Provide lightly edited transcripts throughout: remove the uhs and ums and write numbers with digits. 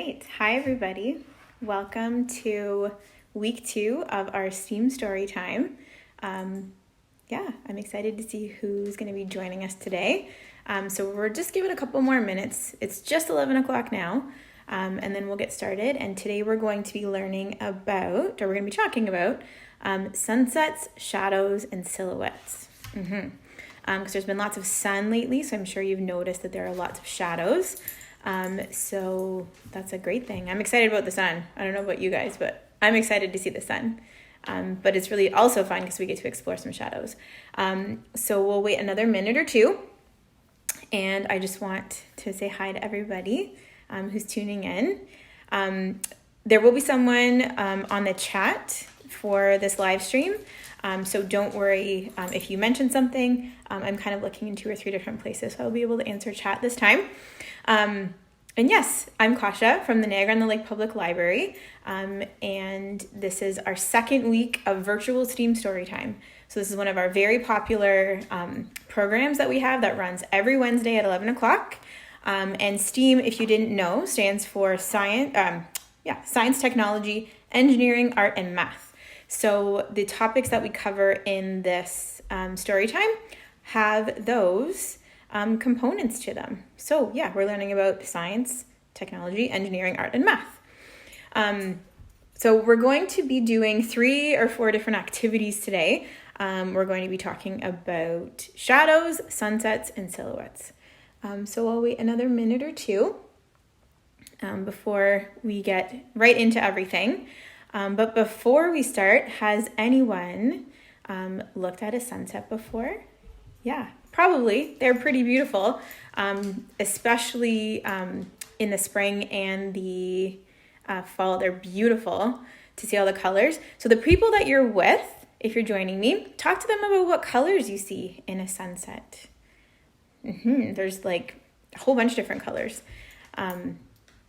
right. Hi, everybody. Welcome to week 2 of our STEAM Storytime. I'm excited to see who's going to be joining us today. So we're just giving it a couple more minutes. It's just 11 o'clock now, and then we'll get started. And today we're going to be learning about, or we're going to be talking about, sunsets, shadows, and silhouettes. Because there's been lots of sun lately, so I'm sure you've noticed that there are lots of shadows. So that's a great thing. I'm excited about the sun. I don't know about you guys, but I'm excited to see the sun. But it's really also fun because we get to explore some shadows. So we'll wait another minute or two. And I just want to say hi to everybody who's tuning in. There will be someone on the chat for this live stream. So don't worry if you mention something. I'm kind of looking in 2 or 3 different places, so I'll be able to answer chat this time. And yes, I'm Kasha from the Niagara-on-the-Lake Public Library, and this is our second week of virtual STEAM Storytime. So this is one of our very popular programs that we have that runs every Wednesday at 11 o'clock. And STEAM, if you didn't know, stands for science, technology, engineering, art, and math. So the topics that we cover in this story time have those components to them. So yeah, we're learning about science, technology, engineering, art, and math. So we're going to be doing 3 or 4 different activities today. We're going to be talking about shadows, sunsets, and silhouettes. So I'll wait another minute or two before we get right into everything. But before we start, has anyone looked at a sunset before? Yeah, probably. They're pretty beautiful, especially in the spring and the fall. They're beautiful to see all the colors. So the people that you're with, if you're joining me, talk to them about what colors you see in a sunset. There's like a whole bunch of different colors. And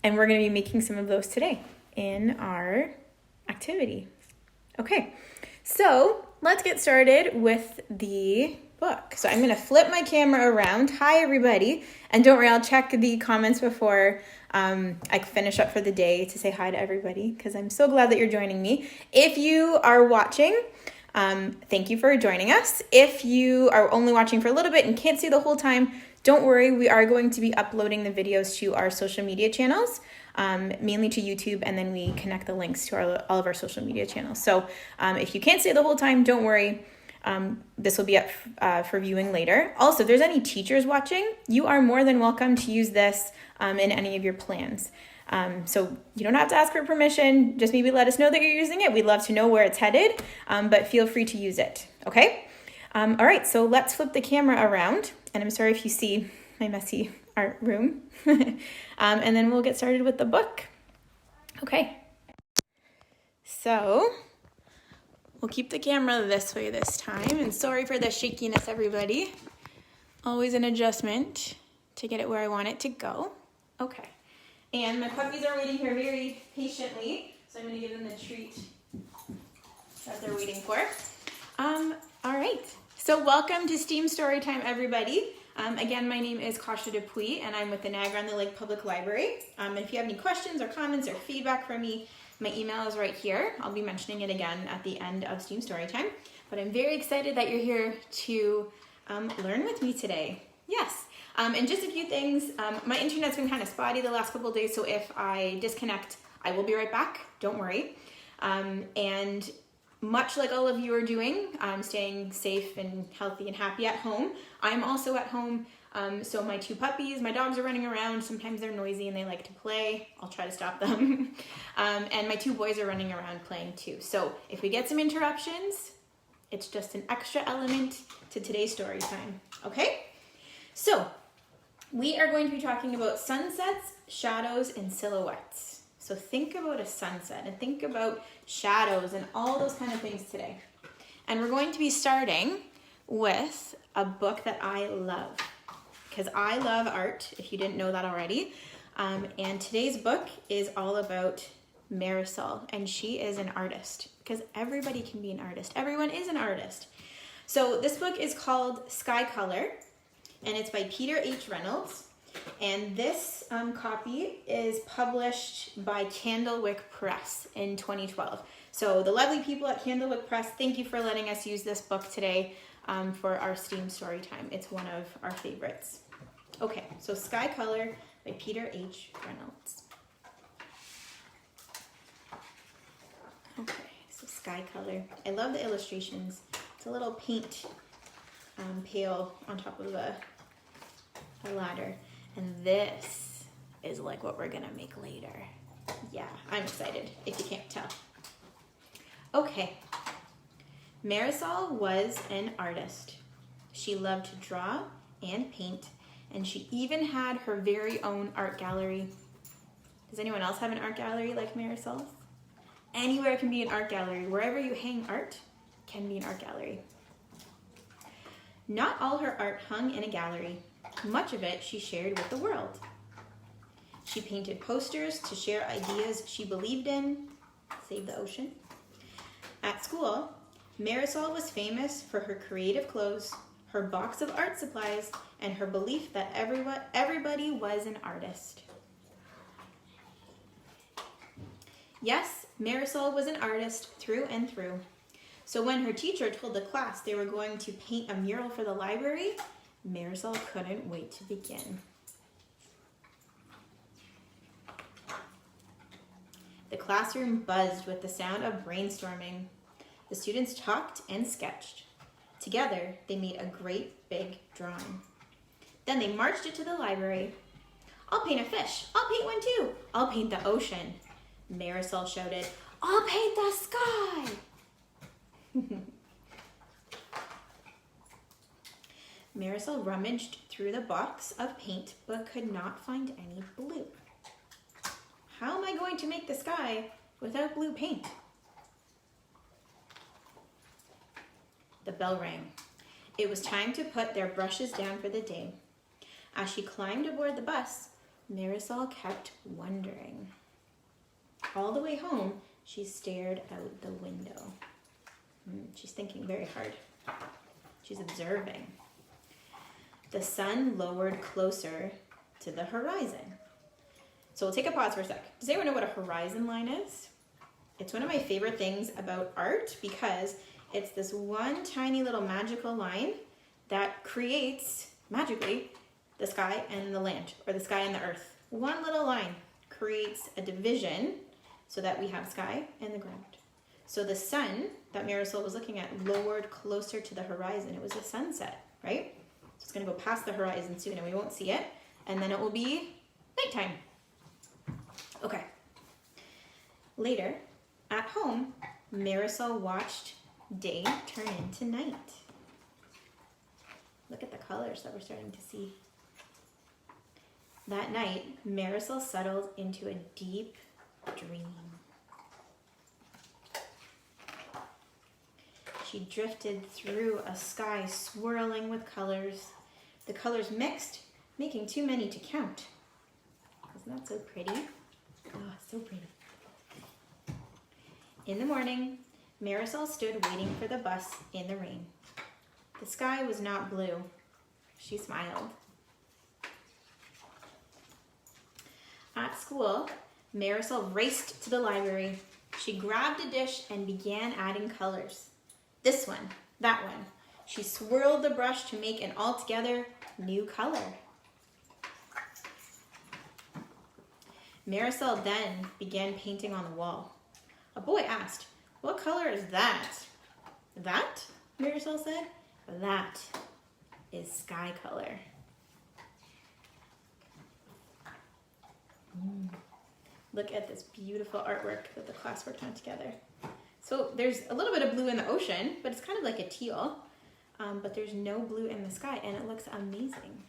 we're going to be making some of those today in our activity. Okay, so let's get started with the book. So I'm going to flip my camera around. Hi, everybody. And don't worry, I'll check the comments before I finish up for the day to say hi to everybody, because I'm so glad that you're joining me. If you are watching, thank you for joining us. If you are only watching for a little bit and can't see the whole time, don't worry. We are going to be uploading the videos to our social media channels, mainly to YouTube, and then we connect the links to all of our social media channels. So if you can't see the whole time, don't worry. This will be up for viewing later. Also, if there's any teachers watching, you are more than welcome to use this in any of your plans. So you don't have to ask for permission. Just maybe let us know that you're using it. We'd love to know where it's headed, but feel free to use it. Okay? All right, so let's flip the camera around. And I'm sorry if you see my messy art room. And then we'll get started with the book. Okay. So we'll keep the camera this way this time. And sorry for the shakiness, everybody. Always an adjustment to get it where I want it to go. Okay. And my puppies are waiting here very patiently. So I'm going to give them the treat that they're waiting for. All right. So welcome to STEAM Storytime, everybody. Again, my name is Kasha Dupuis, and I'm with the Niagara-on-the-Lake Public Library. And if you have any questions or comments or feedback for me, my email is right here. I'll be mentioning it again at the end of STEAM Storytime. But I'm very excited that you're here to learn with me today. Yes. And just a few things. My internet's been kind of spotty the last couple of days, so if I disconnect, I will be right back. Don't worry. And much like all of you are doing, staying safe and healthy and happy at home, I'm also at home. So my 2 puppies, my dogs are running around. Sometimes they're noisy and they like to play. I'll try to stop them. And my 2 boys are running around playing too. So if we get some interruptions, it's just an extra element to today's story time. Okay? So we are going to be talking about sunsets, shadows, and silhouettes. So think about a sunset and think about shadows and all those kind of things today. And we're going to be starting with a book that I love, because I love art, if you didn't know that already. And today's book is all about Marisol, and she is an artist, because everybody can be an artist. Everyone is an artist. So this book is called Sky Color, and it's by Peter H. Reynolds. And this copy is published by Candlewick Press in 2012. So the lovely people at Candlewick Press, thank you for letting us use this book today for our STEAM Storytime. It's one of our favorites. Okay, so Sky Color by Peter H. Reynolds. Okay, so Sky Color. I love the illustrations. It's a little paint pail on top of a ladder. And this is like what we're gonna make later. Yeah, I'm excited, if you can't tell. Okay, Marisol was an artist. She loved to draw and paint, and she even had her very own art gallery. Does anyone else have an art gallery like Marisol's? Anywhere can be an art gallery. Wherever you hang art can be an art gallery. Not all her art hung in a gallery. Much of it she shared with the world. She painted posters to share ideas she believed in, save the ocean. At school, Marisol was famous for her creative clothes, her box of art supplies, and her belief that everybody was an artist. Yes, Marisol was an artist through and through. So when her teacher told the class they were going to paint a mural for the library, Marisol couldn't wait to begin. The classroom buzzed with the sound of brainstorming. The students talked and sketched. Together, they made a great big drawing. Then they marched it to the library. I'll paint a fish. I'll paint one too. I'll paint the ocean. Marisol shouted, I'll paint the sky. Marisol rummaged through the box of paint but could not find any blue. How am I going to make the sky without blue paint? The bell rang. It was time to put their brushes down for the day. As she climbed aboard the bus, Marisol kept wondering. All the way home, she stared out the window. She's thinking very hard. She's observing. The sun lowered closer to the horizon. So we'll take a pause for a sec. Does anyone know what a horizon line is? It's one of my favorite things about art because it's this one tiny little magical line that creates, magically, the sky and the land, or the sky and the earth. One little line creates a division so that we have sky and the ground. So the sun that Marisol was looking at lowered closer to the horizon. It was a sunset, right? So it's gonna go past the horizon soon and we won't see it, and then it will be nighttime. Okay. Later, at home, Marisol watched day turn into night. Look at the colors that we're starting to see. That night, Marisol settled into a deep dream. She drifted through a sky swirling with colors. The colors mixed, making too many to count. Isn't that so pretty? Oh, so pretty. In the morning, Marisol stood waiting for the bus in the rain. The sky was not blue. She smiled. At school, Marisol raced to the library. She grabbed a dish and began adding colors. This one, that one. She swirled the brush to make an altogether new color. Marisol then began painting on the wall. A boy asked, "What color is that?" "That?" Marisol said. "That is sky color." Look at this beautiful artwork that the class worked on together. So there's a little bit of blue in the ocean, but it's kind of like a teal, but there's no blue in the sky, and it looks amazing.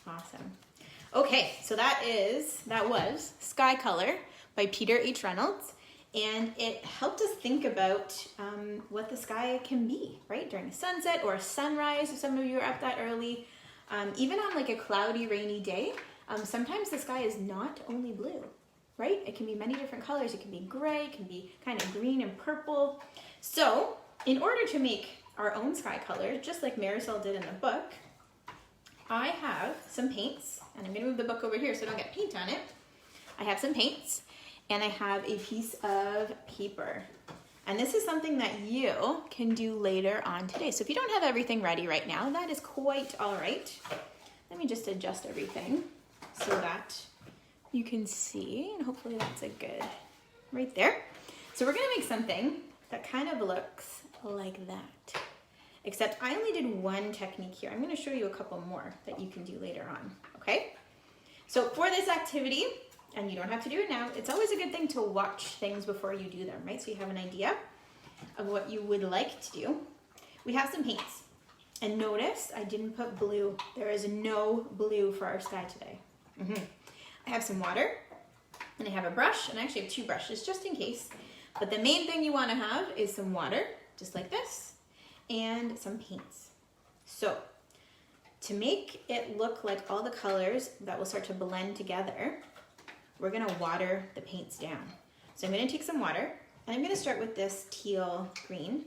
Awesome. Okay, so that was Sky Color by Peter H. Reynolds, and it helped us think about what the sky can be, right? During a sunset or a sunrise, if some of you are up that early. Even on like a cloudy, rainy day, sometimes the sky is not only blue, right? It can be many different colors. It can be gray, it can be kind of green and purple. So in order to make our own sky colors, just like Marisol did in the book, I have some paints, and I'm gonna move the book over here so I don't get paint on it. I have some paints, and I have a piece of paper. And this is something that you can do later on today. So if you don't have everything ready right now, that is quite all right. Let me just adjust everything so that you can see, and hopefully that's a good, right there. So we're gonna make something that kind of looks like that. Except I only did one technique here. I'm gonna show you a couple more that you can do later on, okay? So for this activity, and you don't have to do it now, it's always a good thing to watch things before you do them, right? So you have an idea of what you would like to do. We have some paints. And notice I didn't put blue. There is no blue for our sky today. I have some water, and I have a brush, and I actually have two brushes just in case. But the main thing you wanna have is some water, just like this, and some paints. So to make it look like all the colors that will start to blend together, we're gonna water the paints down. So I'm gonna take some water, and I'm gonna start with this teal green,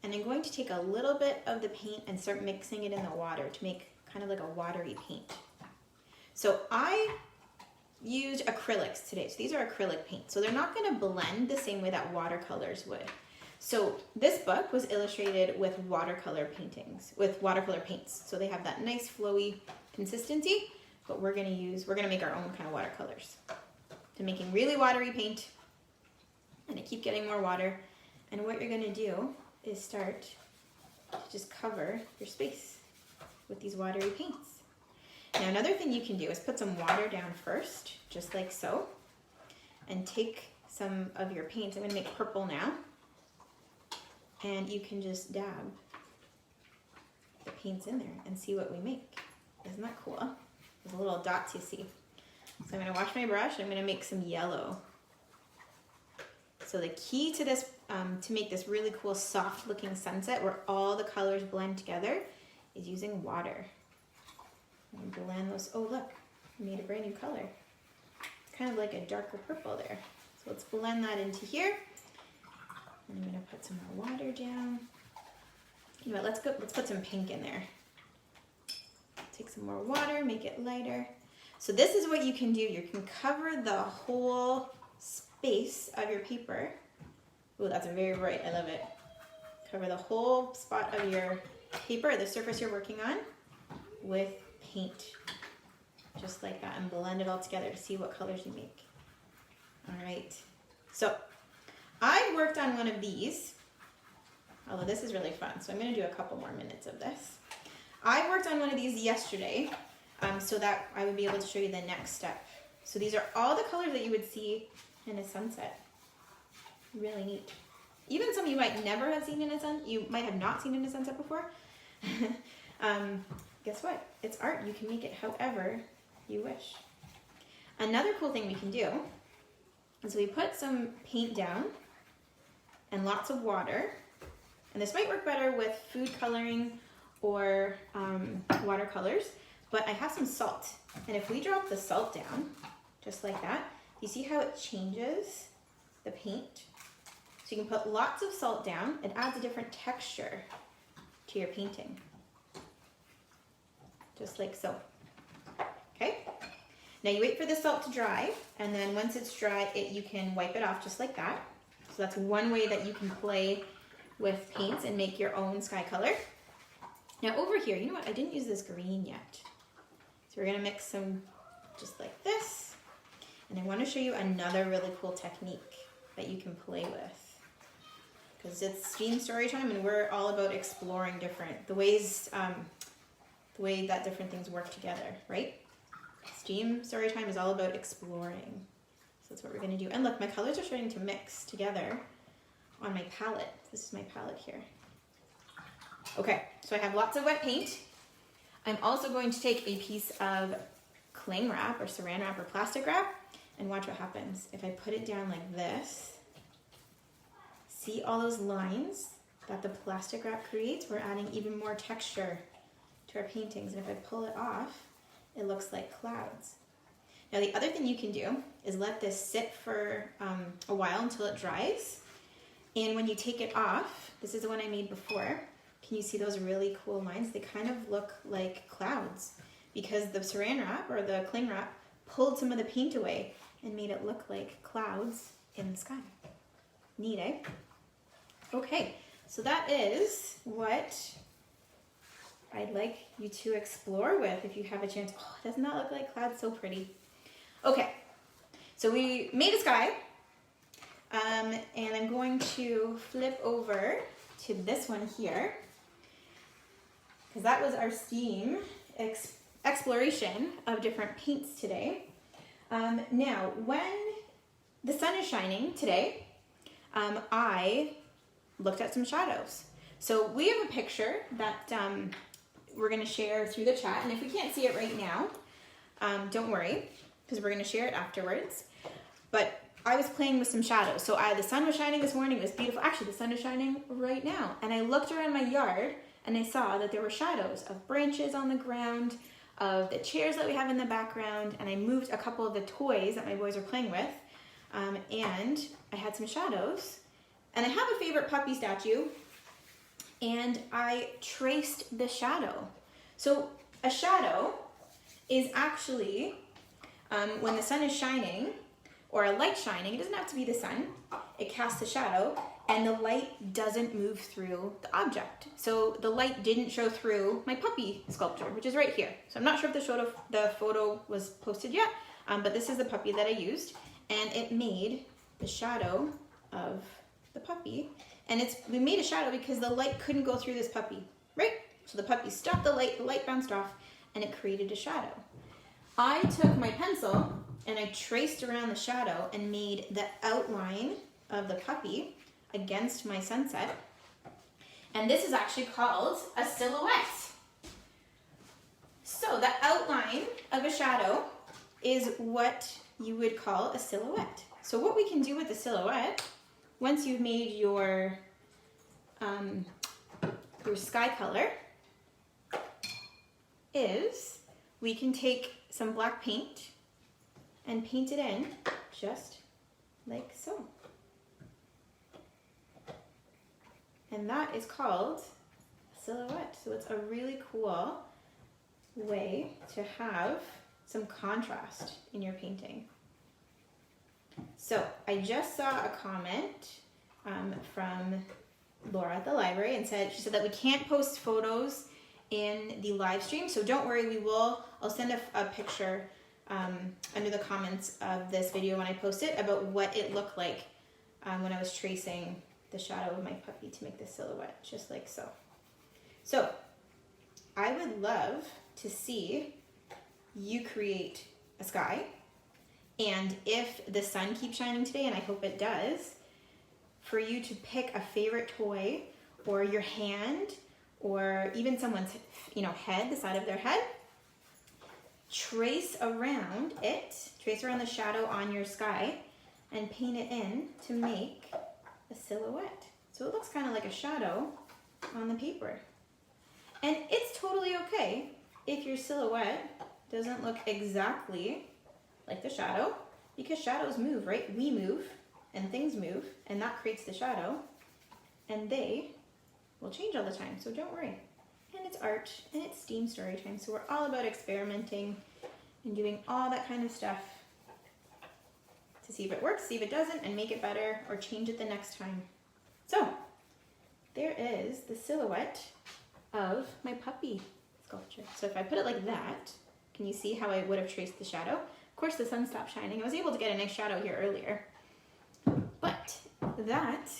and I'm going to take a little bit of the paint and start mixing it in the water to make kind of like a watery paint. So I used acrylics today. So these are acrylic paints. So they're not gonna blend the same way that watercolors would. So this book was illustrated with watercolor paintings, with watercolor paints. So they have that nice flowy consistency, but we're gonna make our own kind of watercolors. So making really watery paint, and I keep getting more water. And what you're gonna do is start to just cover your space with these watery paints. Now another thing you can do is put some water down first, just like so, and take some of your paints. I'm gonna make purple now, and you can just dab the paints in there and see what we make. Isn't that cool? There's little dots you see. So I'm gonna wash my brush, I'm gonna make some yellow. So the key to this, to make this really cool soft looking sunset where all the colors blend together, is using water. And blend those, oh look, I made a brand new color. It's kind of like a darker purple there. So let's blend that into here. And I'm gonna put some more water down. You know what, let's put some pink in there. Take some more water, make it lighter. So this is what you can do. You can cover the whole space of your paper. Oh, that's very bright, I love it. Cover the whole spot of your paper, the surface you're working on, with paint, just like that, and blend it all together to see what colors you make. All right, so I worked on one of these, although this is really fun, so I'm gonna do a couple more minutes of this. I worked on one of these yesterday, so that I would be able to show you the next step. So these are all the colors that you would see in a sunset. Really neat. Even some you might never have seen in a sunset, you might have not seen in a sunset before. Guess what? It's art. You can make it however you wish. Another cool thing we can do is we put some paint down and lots of water. And this might work better with food coloring or watercolors, but I have some salt. And if we drop the salt down, just like that, you see how it changes the paint? So you can put lots of salt down. It adds a different texture to your painting. Just like so. Okay? Now you wait for the salt to dry, and then once it's dry, you can wipe it off just like that. So that's one way that you can play with paints and make your own sky color. Now over here, you know what? I didn't use this green yet. So we're gonna mix some just like this. And I wanna show you another really cool technique that you can play with. Because it's STEAM story time, and we're all about exploring the way that different things work together, right? STEAM story time is all about exploring. So that's what we're gonna do. And look, my colors are starting to mix together on my palette. This is my palette here. Okay, so I have lots of wet paint. I'm also going to take a piece of cling wrap or saran wrap or plastic wrap, and watch what happens. If I put it down like this, see all those lines that the plastic wrap creates? We're adding even more texture to our paintings. And if I pull it off, it looks like clouds. Now the other thing you can do is let this sit for a while until it dries. And when you take it off, this is the one I made before. can you see those really cool lines? They kind of look like clouds because the saran wrap or the cling wrap pulled some of the paint away and made it look like clouds in the sky. Neat, eh? Okay, so that is what I'd like you to explore with if you have a chance. Oh, doesn't that look like clouds? So pretty. Okay, so we made a sky, and I'm going to flip over to this one here, because that was our STEAM exploration of different paints today. Now, when the sun is shining today, I looked at some shadows. So we have a picture that we're going to share through the chat, and if we can't see it right now, don't worry, because we're going to share it afterwards. But I was playing with some shadows. So the sun was shining this morning. It was beautiful. Actually, the sun is shining right now. And I looked around my yard, and I saw that there were shadows of branches on the ground, of the chairs that we have in the background, and I moved a couple of the toys that my boys are playing with, and I had some shadows. And I have a favorite puppy statue, and I traced the shadow. So a shadow is actually when the sun is shining, or a light shining. It doesn't have to be the sun. It casts a shadow, and the light doesn't move through the object. So the light didn't show through my puppy sculpture, which is right here. So I'm not sure if the photo was posted yet, but this is the puppy that I used, and it made the shadow of the puppy. And we made a shadow because the light couldn't go through this puppy, right? So the puppy stopped the light bounced off, and it created a shadow. I took my pencil and I traced around the shadow and made the outline of the puppy against my sunset. And this is actually called a silhouette. So the outline of a shadow is what you would call a silhouette. So what we can do with the silhouette, once you've made your sky color, is we can take some black paint and paint it in just like so. And that is called a silhouette. So it's a really cool way to have some contrast in your painting. So I just saw a comment from Laura at the library, and she said that we can't post photos in the live stream, so don't worry, I'll send a picture under the comments of this video when I post it about what it looked like when I was tracing the shadow of my puppy to make the silhouette, just like so. So I would love to see you create a sky, and if the sun keeps shining today, and I hope it does, for you to pick a favorite toy or your hand or even someone's head, the side of their head, trace around the shadow on your sky and paint it in to make a silhouette. So it looks kind of like a shadow on the paper. And it's totally okay if your silhouette doesn't look exactly like the shadow, because shadows move, right? We move and things move, and that creates the shadow, and they will change all the time, so don't worry. And it's art, and it's STEAM story time, so we're all about experimenting and doing all that kind of stuff to see if it works, see if it doesn't, and make it better or change it the next time. So there is the silhouette of my puppy sculpture. So if I put it like that, can you see how I would have traced the shadow? Of course the sun stopped shining. I was able to get a nice shadow here earlier. But that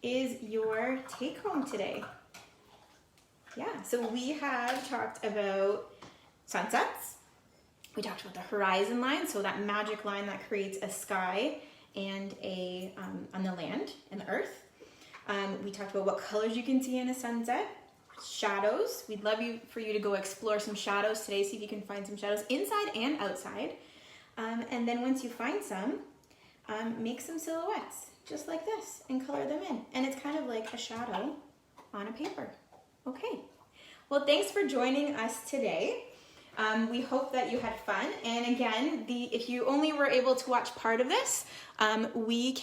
is your take home today. Yeah, so we have talked about sunsets. We talked about the horizon line, so that magic line that creates a sky and on the land and the earth. We talked about what colors you can see in a sunset. Shadows. We'd love for you to go explore some shadows today, see if you can find some shadows inside and outside. And then once you find some, make some silhouettes just like this and color them in. And it's kind of like a shadow on a paper. Okay. Well, thanks for joining us today. We hope that you had fun. And again, if you only were able to watch part of this, we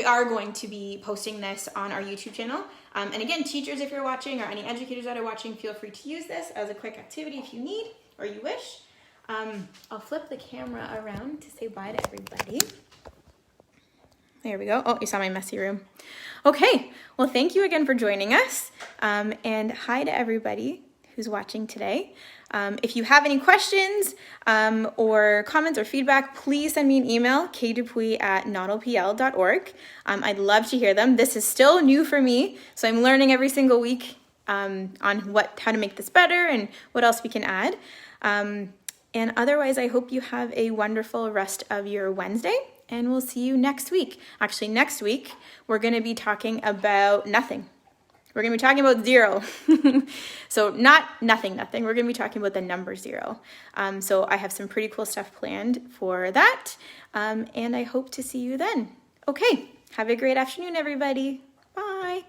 are going to be posting this on our YouTube channel And again, teachers, if you're watching, or any educators that are watching, feel free to use this as a quick activity if you need or you wish. I'll flip the camera around to say bye to everybody. There we go. Oh, you saw my messy room. Okay, well, thank you again for joining us. And hi to everybody who's watching today. If you have any questions or comments or feedback, please send me an email, kdupuy@notlpl.org. I'd love to hear them. This is still new for me, so I'm learning every single week on how to make this better and what else we can add. And otherwise, I hope you have a wonderful rest of your Wednesday, and we'll see you next week. Actually, next week, we're going to be talking about nothing. We're going to be talking about 0. So not nothing. We're going to be talking about the number 0. So I have some pretty cool stuff planned for that, and I hope to see you then. Okay, have a great afternoon, everybody. Bye.